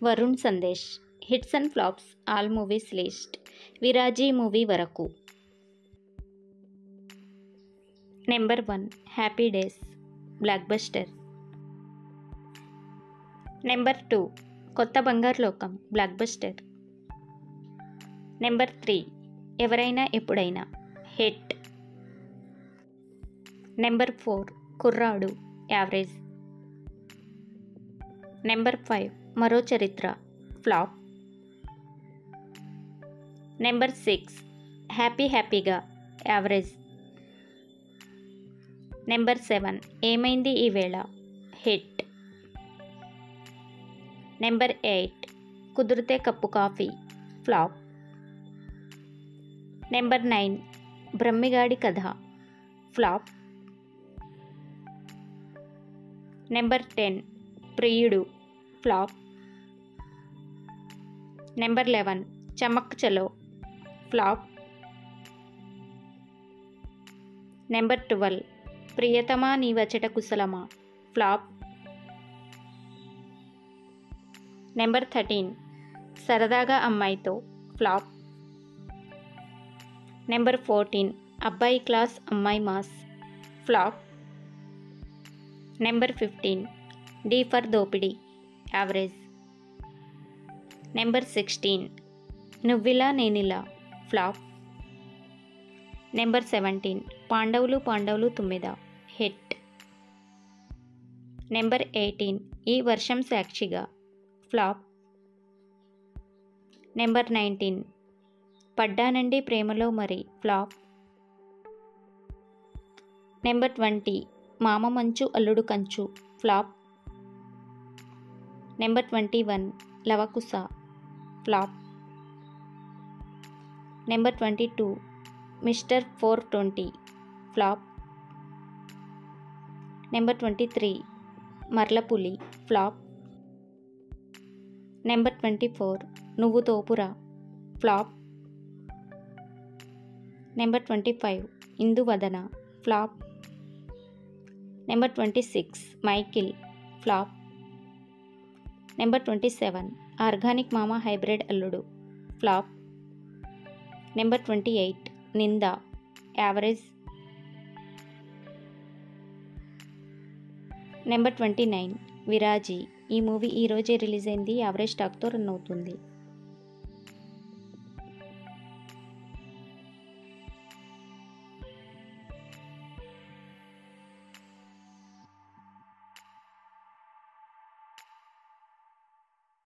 Varun Sandesh. Hits and flops all movies list. Viraaji movie వరకు. Number 1 happy days blockbuster. Number 2 Kotha బంగారు లోకం block buster. Number 3 ఎవరైనా ఎప్పుడైనా hit. Number 4 కుర్రాడు యావరేజ్. నెంబర్ 5 మరో చరిత్ర ఫ్లాప్. నెంబర్ 6 హ్యాపీగా యావరేజ్. నెంబర్ 7 ఏమైంది ఈవేళ హిట్. నెంబర్ 8 కుదిరితే కప్పు కాఫీ ఫ్లాప్. నెంబర్ 9 బ్రహ్మిగాడి కథ ఫ్లాప్. నెంబర్ 10 ప్రియుడు ఫ్లాప్. నెంబర్ 11 చమక్ చలో ఫ్లాప్. నెంబర్ 12 ప్రియతమా నీ వచ్చట కుశలమా ఫ్లాప్. నెంబర్ 13 సరదాగా అమ్మాయితో flop. Number 14 Abbai class Ammayi mass flop. Number 15 D for Dopidi average. Number 16 Nuvvila నేనిలా ఫ్లాప్. నెంబర్ 17 పాండవులు తుమ్మెద హిట్. నెంబర్ 18 ఈ వర్షం సాక్షిగా ఫ్లాప్. నెంబర్ 19 పడ్డానండి ప్రేమలో మరి ఫ్లాప్. నెంబర్ 20 మామ Manchu Alludu Kanchu flop. Number 21 Lavakusa flop. Number 22 mister 420 flop. Number 23 Marlapuli flop. Number 24 Nuvvu Thopura flop. Number 25 Induvadana flop. Number 26 Michael flop. Number 27 organic Mama hybrid Alludu flop. Number 28 Ninda average. Number 29 విరాజీ. ఈ మూవీ ఈరోజే రిలీజ్ అయింది. యావరేజ్ టాక్తో రన్ అవుతుంది.